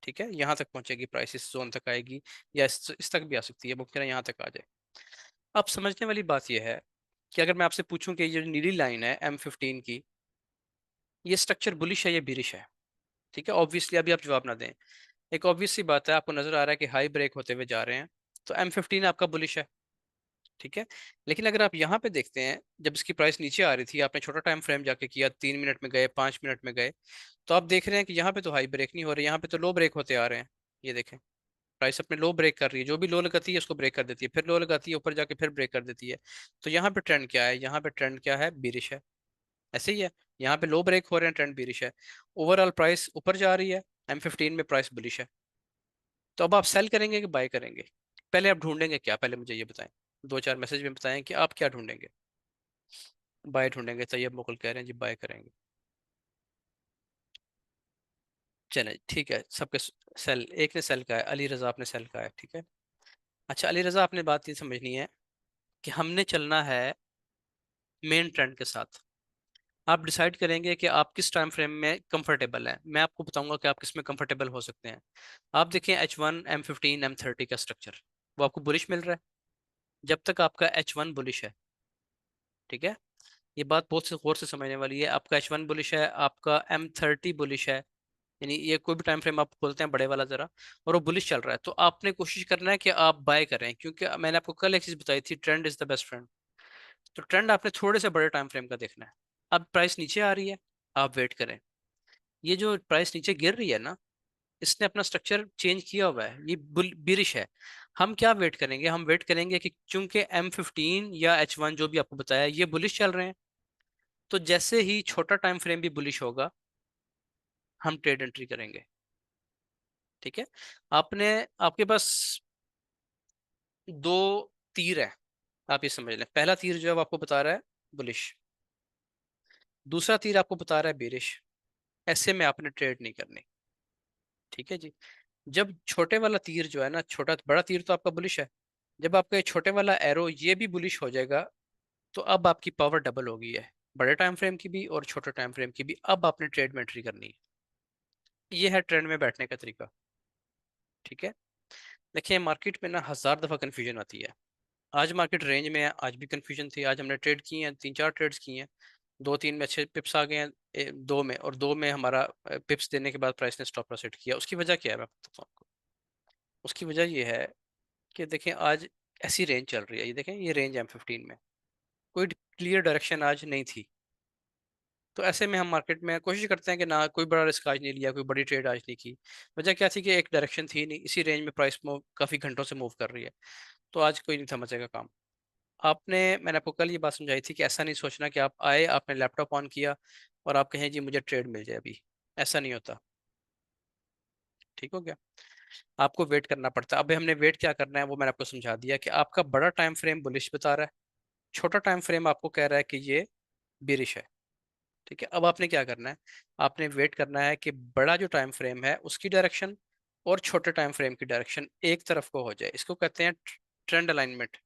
ठीक है, यहाँ तक पहुंचेगी प्राइस, इस जोन तक आएगी, या इस तक भी आ सकती है, मुमकिन है यहाँ तक आ जाए। अब समझने वाली बात यह है कि अगर मैं आपसे पूछूं कि ये जो नीली लाइन है M15 की, ये स्ट्रक्चर बुलिश है या बिरिश है? ठीक है, ऑब्वियसली अभी आप जवाब ना दें, एक ऑब्वियस सी बात है, आपको नजर आ रहा है कि हाई ब्रेक होते हुए जा रहे हैं, तो M15 आपका बुलिश है। ठीक है। लेकिन अगर आप यहाँ पे देखते हैं, जब इसकी प्राइस नीचे आ रही थी, आपने छोटा टाइम फ्रेम जाके किया, 3 मिनट में गए, 5 मिनट में गए, तो आप देख रहे हैं कि यहाँ पे तो हाई ब्रेक नहीं हो रही, यहाँ पे तो लो ब्रेक होते आ रहे हैं। ये देखें, प्राइस अपने लो ब्रेक कर रही है, जो भी लो लगाती है उसको ब्रेक कर देती है, फिर लो लगाती है, ऊपर जाके फिर ब्रेक कर देती है। तो यहाँ पे ट्रेंड क्या है, यहाँ पे ट्रेंड क्या है, बीरिश है। ऐसे ही है, यहाँ पे लो ब्रेक हो रहे हैं, ट्रेंड बीरिश है। ओवरऑल प्राइस ऊपर जा रही है, M15 में प्राइस बुलिश है। तो अब आप सेल करेंगे कि बाय करेंगे? पहले आप ढूंढेंगे क्या, पहले मुझे ये बताएं। दो चार मैसेज में बताएं कि आप क्या ढूंढेंगे। बाय ढूंढेंगे, तैयब मुकुल कह रहे हैं जी बाय करेंगे। चले ठीक है, सबके सेल, एक ने सेल का है, अली रजा आपने सेल का है, ठीक है। अच्छा अली रजा, आपने बात ये समझनी है कि हमने चलना है मेन ट्रेंड के साथ। आप डिसाइड करेंगे कि आप किस टाइम फ्रेम में कंफर्टेबल हैं, मैं आपको बताऊंगा कि आप किस में कंफर्टेबल हो सकते हैं। आप देखें H1 M15 M30 का स्ट्रक्चर, वो आपको बुलिश मिल रहा है। जब तक आपका H1 बुलिश है, ठीक है, ये बात बहुत से गौर से समझने वाली है, आपका H1 बुलिश है, आपका M30 बुलिश है, यानी ये कोई भी टाइम फ्रेम आप बोलते हैं बड़े वाला जरा, और वो बुलिश चल रहा है, तो आपने कोशिश करना है कि आप बाय करें, क्योंकि मैंने आपको कल एक चीज बताई थी, trend is the best friend. तो ट्रेंड आपने थोड़े से बड़े टाइम फ्रेम का देखना है। अब प्राइस नीचे आ रही है, आप वेट करें। ये जो प्राइस नीचे गिर रही है ना, इसने अपना स्ट्रक्चर चेंज किया हुआ है, ये बिरिश है। हम क्या वेट करेंगे, हम वेट करेंगे कि चूंकि M15 या H1 जो भी आपको बताया ये बुलिश चल रहे हैं, तो जैसे ही छोटा टाइम फ्रेम भी बुलिश होगा, हम ट्रेड एंट्री करेंगे। ठीक है। आपने, आपके पास दो तीर है, आप ये समझ लें। पहला तीर जो है वो आपको बता रहा है बुलिश, दूसरा तीर आपको बता रहा है बेरिश। ऐसे में आपने ट्रेड नहीं करनी। ठीक है जी। जब छोटे वाला तीर जो है ना, छोटा बड़ा तीर तो आपका बुलिश है, जब आपका ये छोटे वाला एरो ये भी बुलिश हो जाएगा, तो अब आपकी पावर डबल हो गई है, बड़े टाइम फ्रेम की भी और छोटे टाइम फ्रेम की भी। अब आपने ट्रेड में एंट्री करनी है। ये है ट्रेंड में बैठने का तरीका। ठीक है। देखिए मार्केट में ना हजार दफा कंफ्यूजन आती है। आज मार्केट रेंज में है, आज भी कंफ्यूजन थी, आज हमने ट्रेड किए हैं, 3 4 ट्रेड्स किए हैं। दो तीन में अच्छे पिप्स आ गए हैं, दो में, और दो में हमारा पिप्स देने के बाद प्राइस ने स्टॉप लॉस हिट किया। उसकी वजह क्या है मैं बताता हूँ आपको। उसकी वजह ये है कि देखें आज ऐसी रेंज चल रही है, ये देखें ये रेंज M15 में कोई क्लियर डायरेक्शन आज नहीं थी। तो ऐसे में हम मार्केट में कोशिश करते हैं कि ना कोई बड़ा रिस्क आज नहीं लिया, कोई बड़ी ट्रेड आज नहीं की। वजह क्या थी कि एक डायरेक्शन थी नहीं, इसी रेंज में प्राइस मूव काफ़ी घंटों से मूव कर रही है। तो आज कोई नहीं समझेगा काम। आपने, मैंने आपको कल ये बात समझाई थी कि ऐसा नहीं सोचना कि आप आए, आपने लैपटॉप ऑन किया और आप कहें जी मुझे ट्रेड मिल जाए अभी। ऐसा नहीं होता। ठीक हो गया। आपको वेट करना पड़ता है। अभी हमने वेट क्या करना है वो मैंने आपको समझा दिया कि आपका बड़ा टाइम फ्रेम बुलिश बता रहा है, छोटा टाइम फ्रेम आपको कह रहा है कि ये बिरिश है। ठीक है। अब आपने क्या करना है, आपने वेट करना है कि बड़ा जो टाइम फ्रेम है उसकी डायरेक्शन और छोटे टाइम फ्रेम की डायरेक्शन एक तरफ को हो जाए। इसको कहते हैं ट्रेंड अलाइनमेंट।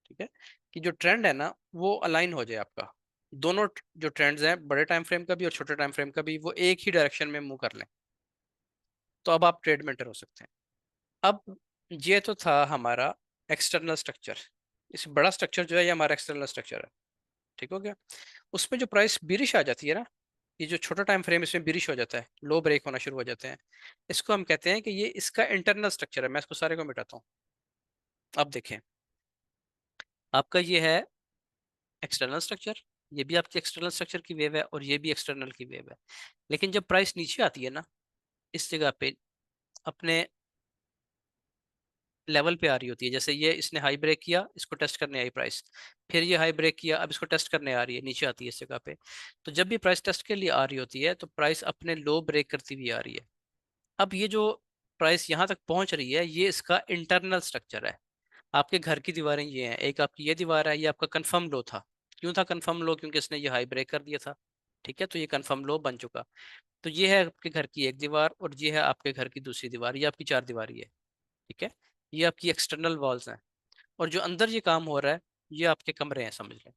ठीक है। कि जो ट्रेंड है ना वो अलाइन हो जाए आपका, दोनों जो ट्रेंड्स हैं बड़े टाइम फ्रेम का भी और छोटे टाइम फ्रेम का भी, वो एक ही डायरेक्शन में मूव कर लें। तो अब आप ट्रेड में एंटर हो सकते हैं। अब ये तो था हमारा एक्सटर्नल स्ट्रक्चर। इस बड़ा स्ट्रक्चर जो है ये हमारा एक्सटर्नल स्ट्रक्चर है। ठीक हो गया। उसमें जो प्राइस बिरिश आ जाती है ना, ये जो छोटा टाइम फ्रेम इसमें बिरिश हो जाता है, लो ब्रेक होना शुरू हो जाते हैं, इसको हम कहते हैं कि ये इसका इंटरनल स्ट्रक्चर है। मैं इसको सारे को मिटाता हूँ। अब देखें, आपका ये है एक्सटर्नल स्ट्रक्चर, ये भी आपकी एक्सटर्नल स्ट्रक्चर की वेव है और ये भी एक्सटर्नल की वेव है। लेकिन जब प्राइस नीचे आती है ना, इस जगह पे अपने लेवल पे आ रही होती है, जैसे ये इसने हाई ब्रेक किया, इसको टेस्ट करने आई प्राइस, फिर ये हाई ब्रेक किया, अब इसको टेस्ट करने आ रही है, नीचे आती है इस जगह पे। तो जब भी प्राइस टेस्ट के लिए आ रही होती है तो प्राइस अपने लो ब्रेक करती हुई आ रही है। अब ये जो प्राइस यहाँ तक पहुंच रही है ये इसका इंटरनल स्ट्रक्चर है। आपके घर की दीवारें ये हैं, एक आपकी ये दीवार है, ये आपका कंफर्म लो था। क्यों था कंफर्म लो? क्योंकि इसने ये हाई ब्रेक कर दिया था। ठीक है। तो ये कंफर्म लो बन चुका। तो ये है आपके घर की एक दीवार और ये है आपके घर की दूसरी दीवार, ये आपकी चार दीवारी है। ठीक है। ये आपकी एक्सटर्नल वॉल्स हैं। और जो अंदर ये काम हो रहा है ये आपके कमरे हैं, समझ लें।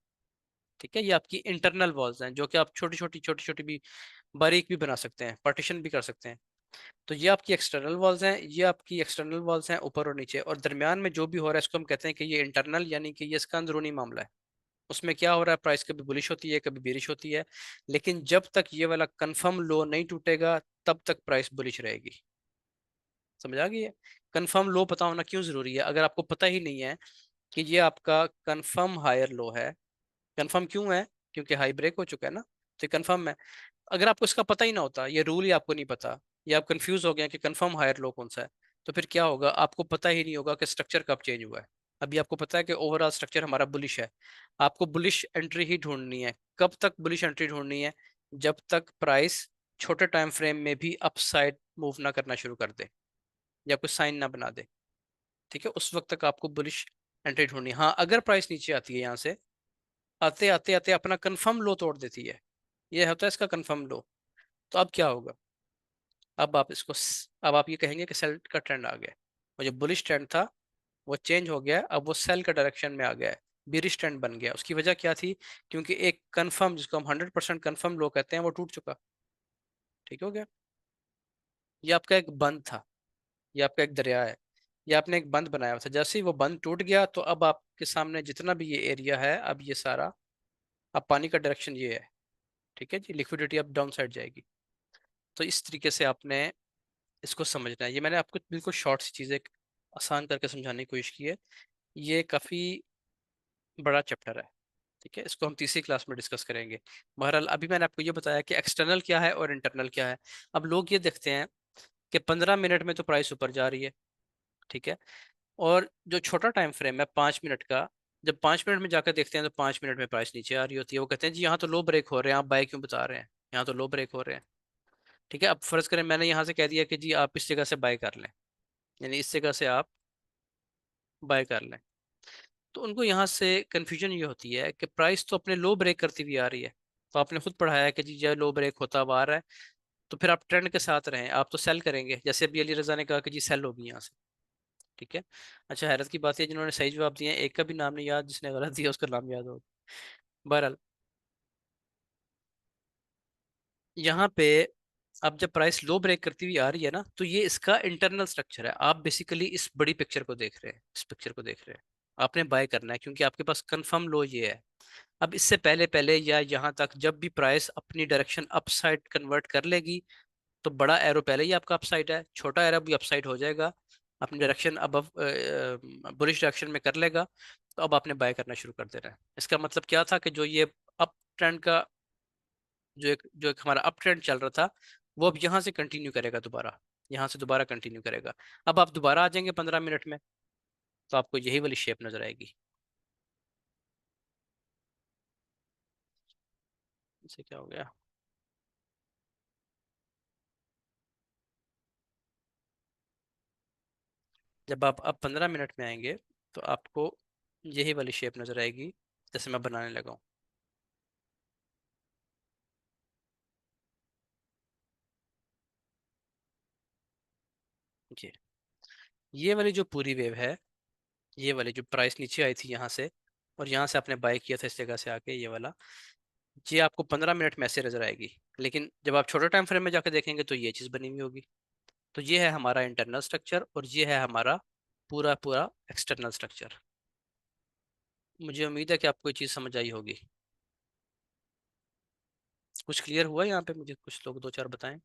ठीक है। ये आपकी इंटरनल वॉल्स हैं, जो कि आप छोटी छोटी भी बारीक भी बना सकते हैं, पार्टीशन भी कर सकते हैं। तो ये आपकी एक्सटर्नल वॉल्स हैं, ये आपकी एक्सटर्नल वॉल्स हैं ऊपर और नीचे, और दरमियान में जो भी हो रहा है इसको हम कहते हैं कि ये इंटरनल, यानी कि ये इसका अंदरूनी मामला है। उसमें क्या हो रहा है, प्राइस कभी बुलिश होती है कभी बेरिश होती है, लेकिन जब तक ये वाला कंफर्म लो नहीं टूटेगा तब तक प्राइस बुलिश रहेगी। समझ आ गई है? कंफर्म लो पता होना क्यों जरूरी है? अगर आपको पता ही नहीं है कि ये आपका कंफर्म हायर लो है। कंफर्म क्यों है? क्योंकि हाई ब्रेक हो चुका है ना, तो ये कंफर्म है। अगर आपको इसका पता ही ना होता, ये रूल ही आपको नहीं पता, या आप कंफ्यूज हो गए कि कंफर्म हायर लो कौन सा है, तो फिर क्या होगा, आपको पता ही नहीं होगा कि स्ट्रक्चर कब चेंज हुआ है। अभी आपको पता है कि ओवरऑल स्ट्रक्चर हमारा बुलिश है। आपको बुलिश एंट्री ही ढूंढनी है। कब तक बुलिश एंट्री ढूंढनी है? जब तक प्राइस छोटे टाइम फ्रेम में भी अपसाइड मूव ना करना शुरू कर दे, या कोई साइन ना बना दे। ठीक है, उस वक्त तक आपको बुलिश एंट्री ढूंढनी है। हाँ, अगर प्राइस नीचे आती है यहाँ से, आते आते आते अपना कंफर्म लो तोड़ देती है, ये होता है इसका कंफर्म लो, तो अब क्या होगा? अब आप ये कहेंगे कि सेल का ट्रेंड आ गया है। वो जो बुलिश ट्रेंड था वो चेंज हो गया है, अब वो सेल का डायरेक्शन में आ गया है, बिरिश ट्रेंड बन गया। उसकी वजह क्या थी? क्योंकि एक कंफर्म, जिसको हम 100% कंफर्म लो कहते हैं, वो टूट चुका। ठीक हो गया? ये आपका एक बंद था, ये आपका एक दरिया है, ये आपने एक बंद बनाया हुआ था। जैसे ही वो बंद टूट गया, तो अब आपके सामने जितना भी ये एरिया है, अब ये सारा, अब पानी का डायरेक्शन ये है। ठीक है जी, लिक्विडिटी अब डाउन साइड जाएगी। तो इस तरीके से आपने इसको समझना है। ये मैंने आपको बिल्कुल शॉर्ट सी चीज़ें आसान करके समझाने की कोशिश की है। ये काफ़ी बड़ा चैप्टर है। ठीक है, इसको हम तीसरी क्लास में डिस्कस करेंगे। बहरहाल अभी मैंने आपको ये बताया कि एक्सटर्नल क्या है और इंटरनल क्या है। अब लोग ये देखते हैं कि 15 मिनट में तो प्राइस ऊपर जा रही है। ठीक है, और जो छोटा टाइम फ्रेम है 5 मिनट का, जब 5 मिनट में जाकर देखते हैं तो 5 मिनट में प्राइस नीचे आ रही होती है। वो कहते हैं जी यहाँ तो लो ब्रेक हो रहे हैं, आप बाय क्यों बता रहे हैं? यहाँ तो लो ब्रेक हो रहे हैं। ठीक है, अब फर्ज करें मैंने यहाँ से कह दिया कि जी आप इस जगह से बाय कर लें, यानी इस जगह से आप बाय कर लें, तो उनको यहाँ से कन्फ्यूजन ये होती है कि प्राइस तो अपने लो ब्रेक करती हुई आ रही है। तो आपने खुद पढ़ाया है कि जी जब लो ब्रेक होता हुआ आ रहा है, तो फिर आप ट्रेंड के साथ रहें, आप तो सेल करेंगे, जैसे अभी अली रजा ने कहा कि जी सेल होगी यहाँ से। ठीक है। अच्छा, हैरत की बात है जिन्होंने सही जवाब दिए हैं, एक का भी नाम नहीं याद, जिसने गलत दिया उसका नाम याद हो। बहरहाल यहाँ पे अब जब प्राइस लो ब्रेक करती हुई आ रही है ना, तो ये इसका इंटरनल स्ट्रक्चर है। आप बेसिकली इस बड़ी पिक्चर को देख रहे हैं, इस पिक्चर को देख रहे हैं। आपने बाय करना है क्योंकि आपके पास कंफर्म लो ये है। अब इससे पहले पहले या यहाँ तक जब भी प्राइस अपनी डायरेक्शन अपसाइड कन्वर्ट कर लेगी, तो बड़ा एरो पहले ही आपका अपसाइड है, छोटा एरो भी अपसाइड हो जाएगा, अपनी डायरेक्शन अब बुलिश डायरेक्शन में कर लेगा, तो अब आपने बाय करना शुरू कर देना है। इसका मतलब क्या था कि जो ये अप ट्रेंड का, जो एक हमारा अप ट्रेंड चल रहा था, वो अब यहाँ से कंटिन्यू करेगा दोबारा, यहाँ से दोबारा कंटिन्यू करेगा। अब आप दोबारा आ जाएंगे 15 मिनट में, तो आपको यही वाली शेप नजर आएगी। इसे क्या हो गया? जब आप अब 15 मिनट में आएंगे, तो आपको यही वाली शेप नजर आएगी, जैसे मैं बनाने लगा हूँ। जी, ये वाली जो पूरी वेव है, ये वाली जो प्राइस नीचे आई थी यहाँ से, और यहाँ से आपने बाय किया था इस जगह से आके, ये वाला, ये आपको 15 मिनट में ऐसे नजर आएगी। लेकिन जब आप छोटे टाइम फ्रेम में जाकर देखेंगे तो ये चीज़ बनी हुई होगी। तो ये है हमारा इंटरनल स्ट्रक्चर, और ये है हमारा पूरा पूरा एक्सटर्नल स्ट्रक्चर। मुझे उम्मीद है कि आपको ये चीज़ समझ आई होगी। कुछ क्लियर हुआ यहाँ पे? मुझे कुछ लोग दो चार बताएं।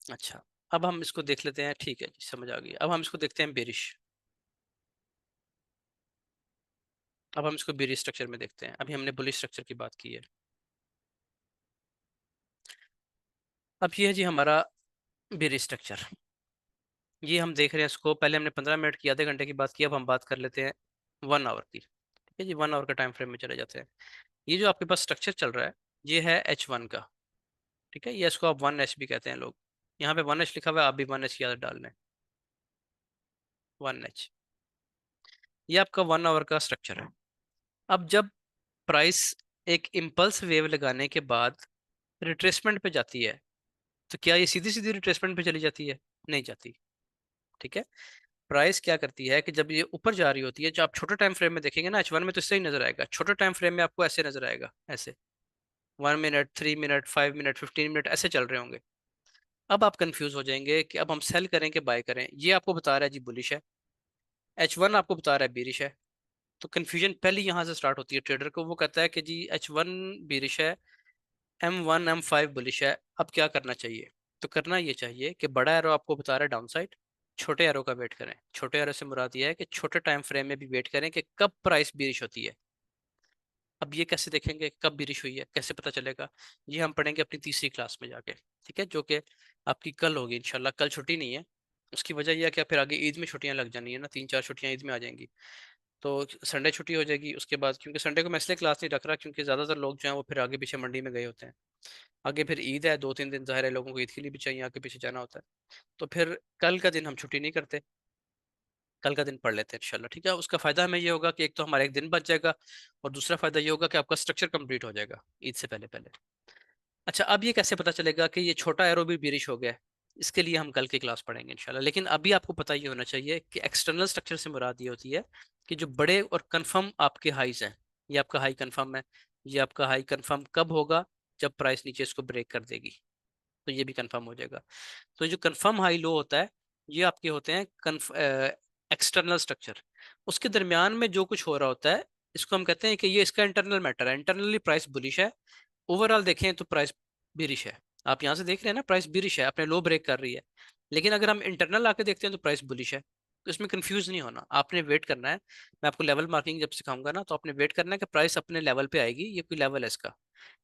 अच्छा, अब हम इसको देख लेते हैं। ठीक है जी, समझ आ गई। अब हम इसको देखते हैं बेरिश। अब हम इसको बेरिश स्ट्रक्चर में देखते हैं। अभी हमने बुलिश स्ट्रक्चर की बात की है। अब ये है जी हमारा बेरिश स्ट्रक्चर। ये हम देख रहे हैं इसको, पहले हमने 15 मिनट की, आधे घंटे की बात की, अब हम बात कर लेते हैं 1 आवर की। ठीक है जी, 1 आवर का टाइम फ्रेम में चले जाते हैं। ये जो आपके पास स्ट्रक्चर चल रहा है, ये है H1 का। ठीक है, ये इसको आप 1H भी कहते हैं लोग। यहाँ पे 1H लिखा हुआ है, आप भी 1H की आदत डाल लें। 1H, ये आपका 1 आवर का स्ट्रक्चर है। अब जब प्राइस एक इम्पल्स वेव लगाने के बाद रिट्रेसमेंट पे जाती है, तो क्या ये सीधी सीधी रिट्रेसमेंट पे चली जाती है? नहीं जाती। ठीक है, प्राइस क्या करती है कि जब ये ऊपर जा रही होती है, जो आप छोटे टाइम फ्रेम में देखेंगे ना H1 में, तो इससे ही नजर आएगा। छोटे टाइम फ्रेम में आपको ऐसे नजर आएगा, ऐसे 1 मिनट, 3 मिनट, 5 मिनट, 15 मिनट ऐसे चल रहे होंगे। अब आप कंफ्यूज हो जाएंगे कि अब हम सेल करें कि बाय करें। ये आपको बता रहा है जी बुलिश है, H1 आपको बता रहा है बेरिश है। तो कंफ्यूजन पहले यहाँ से स्टार्ट होती है ट्रेडर को। वो कहता है कि जी H1 बेरिश है, M1 M5 बुलिश है, अब क्या करना चाहिए? तो करना ये चाहिए कि बड़ा एरो आपको बता रहा है डाउन साइड, छोटे एरो का वेट करें। छोटे एरो से मुराद ये है कि छोटे टाइम फ्रेम में भी वेट करें कि कब प्राइस बेरिश होती है। अब ये कैसे देखेंगे कब बारिश हुई है, कैसे पता चलेगा? ये हम पढ़ेंगे अपनी तीसरी क्लास में जाके, ठीक है, जो कि आपकी कल होगी इंशाल्लाह। कल छुट्टी नहीं है, उसकी वजह यह है कि फिर आगे ईद में छुट्टियां लग जानी है ना, 3-4 छुट्टियां ईद में आ जाएंगी। तो संडे छुट्टी हो जाएगी उसके बाद, क्योंकि संडे को मैं इसलिए क्लास नहीं रख रहा क्योंकि ज़्यादातर लोग जो हैं वो फिर आगे पीछे मंडी में गए होते हैं। आगे फिर ईद है, 2-3 दिन ज़ाहिर है लोगों को ईद के लिए भी चाहिए आगे पीछे जाना होता है। तो फिर कल का दिन हम छुट्टी नहीं करते, कल का दिन पढ़ लेते हैं इंशाल्लाह, ठीक है। उसका फ़ायदा हमें ये होगा कि एक तो हमारा एक दिन बच जाएगा, और दूसरा फ़ायदा ये होगा कि आपका स्ट्रक्चर कंप्लीट हो जाएगा ईद से पहले पहले। अच्छा, अब ये कैसे पता चलेगा कि ये छोटा एरो भी बेरिश हो गया है? इसके लिए हम कल की क्लास पढ़ेंगे इंशाल्लाह। लेकिन अभी आपको पता ही होना चाहिए कि एक्सटर्नल स्ट्रक्चर से मुराद ये होती है कि जो बड़े और कंफर्म आपके हाईज हैं, ये आपका हाई कंफर्म है। ये आपका हाई कंफर्म कब होगा? जब प्राइस नीचे इसको ब्रेक कर देगी, तो ये भी कंफर्म हो जाएगा। तो जो कंफर्म हाई लो होता है, ये आपके होते हैं एक्सटर्नल स्ट्रक्चर। उसके दरमियान में जो कुछ हो रहा होता है, इसको हम कहते हैं कि ये इसका इंटरनल मैटर है। इंटरनली प्राइस बुलिश है, ओवरऑल देखें तो प्राइस बिरिश है। आप यहाँ से देख रहे हैं ना, प्राइस बिरिश है, अपने लो ब्रेक कर रही है। लेकिन अगर हम इंटरनल आके देखते हैं तो प्राइस बुलिश है। तो इसमें कंफ्यूज नहीं होना, आपने वेट करना है। मैं आपको लेवल मार्किंग जब सिखाऊंगा ना, तो आपने वेट करना है कि प्राइस अपने लेवल पे आएगी, ये कोई लेवल है इसका।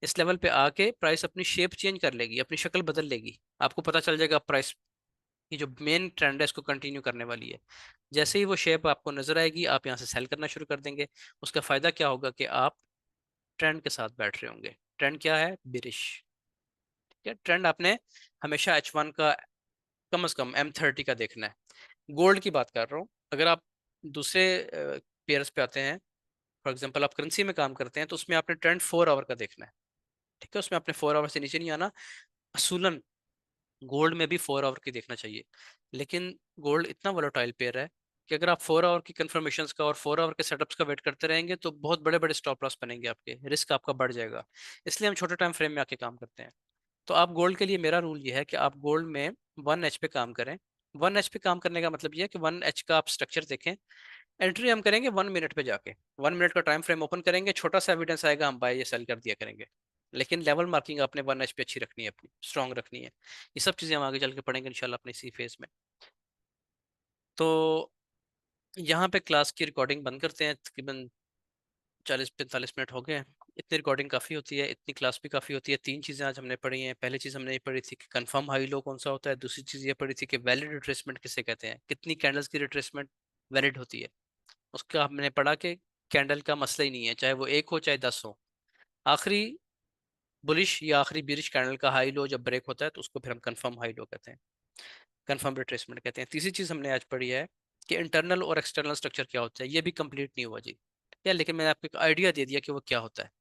इस लेवल पे आके प्राइस अपनी शेप चेंज कर लेगी, अपनी शक्ल बदल लेगी। आपको पता चल जाएगा प्राइस की जो मेन ट्रेंड है इसको कंटिन्यू करने वाली है। जैसे ही वो शेप आपको नजर आएगी, आप यहाँ से सेल करना शुरू कर देंगे। उसका फायदा क्या होगा कि आप ट्रेंड के साथ बैठ रहे होंगे। ट्रेंड क्या है? बिरिश। ठीक है, ट्रेंड आपने हमेशा H1 का, कम से कम M30 का देखना है। गोल्ड की बात कर रहा हूँ। अगर आप दूसरे पेयर्स पे आते हैं, फॉर एग्जांपल आप करेंसी में काम करते हैं, तो उसमें आपने ट्रेंड 4 आवर का देखना है। ठीक है, उसमें आपने 4 आवर से नीचे नहीं आना। असूलन गोल्ड में भी 4 आवर की देखना चाहिए। लेकिन गोल्ड इतना वोलेटाइल पेयर है कि अगर आप 4 आवर की कंफर्मेशन का और 4 आवर के सेटअप्स का वेट करते रहेंगे तो बहुत बड़े बड़े स्टॉप लॉस बनेंगे, आपके रिस्क आपका बढ़ जाएगा। इसलिए हम छोटे टाइम फ्रेम में आके काम करते हैं। तो आप गोल्ड के लिए, मेरा रूल ये है कि आप गोल्ड में 1H पे काम करें। 1H पे काम करने का मतलब ये है कि 1H का आप स्ट्रक्चर देखें। एंट्री हम करेंगे 1 मिनट पे जाके, 1 मिनट का टाइम फ्रेम ओपन करेंगे, छोटा सा एविडेंस आएगा, हम बाय या सेल कर दिया करेंगे। लेकिन लेवल मार्किंग आपने 1H पे अच्छी रखनी है, अपनी स्ट्रांग रखनी है। ये सब चीज़ें हम आगे चल के पढ़ेंगे इंशाल्लाह अपने इसी फेज में। तो यहाँ पे क्लास की रिकॉर्डिंग बंद करते हैं, तकरीबन 40-45 मिनट हो गए हैं। इतनी रिकॉर्डिंग काफ़ी होती है, इतनी क्लास भी काफ़ी होती है। 3 चीज़ें आज हमने पढ़ी हैं। पहली चीज़ हमने ये पढ़ी थी कि कंफर्म हाई लो कौन सा होता है। दूसरी चीज़ ये पढ़ी थी कि वैलिड रिट्रेसमेंट किसे कहते हैं, कितनी कैंडल्स की रिट्रेसमेंट वैलिड होती है। उसका हमने पढ़ा कि कैंडल का मसला ही नहीं है, चाहे वो एक हो चाहे 10 हो। आखिरी बुलिश या आखिरी बिरिश कैंडल का हाई लो जब ब्रेक होता है तो उसको फिर हम कंफर्म हाई लो कहते हैं, कंफर्म रिट्रेसमेंट कहते हैं। तीसरी चीज़ हमने आज पढ़ी है कि इंटरनल और एक्सटर्नल स्ट्रक्चर क्या होता है। ये भी कंप्लीट नहीं हुआ जी, ठीक है, लेकिन मैंने आपको एक आइडिया दे दिया कि वो क्या होता है।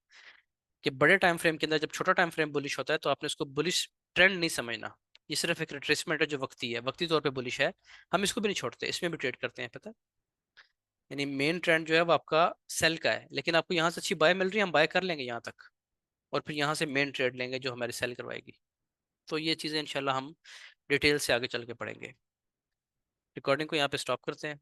कि बड़े टाइम फ्रेम के अंदर जब छोटा टाइम फ्रेम बुलिश होता है तो आपने उसको बुलिश ट्रेंड नहीं समझना। ये सिर्फ एक रिट्रेसमेंट है जो वक्ती है, वक्ती तौर पे बुलिश है। हम इसको भी नहीं छोड़ते, इसमें भी ट्रेड करते हैं, पता है। यानी मेन ट्रेंड जो है वो आपका सेल का है, लेकिन आपको यहाँ से अच्छी बाय मिल रही है, हम बाय कर लेंगे यहाँ तक, और फिर यहाँ से मेन ट्रेड लेंगे जो हमारी सेल करवाएगी। तो ये चीज़ें इंशाल्लाह हम डिटेल से आगे चल के पढ़ेंगे। रिकॉर्डिंग को यहाँ पे स्टॉप करते हैं।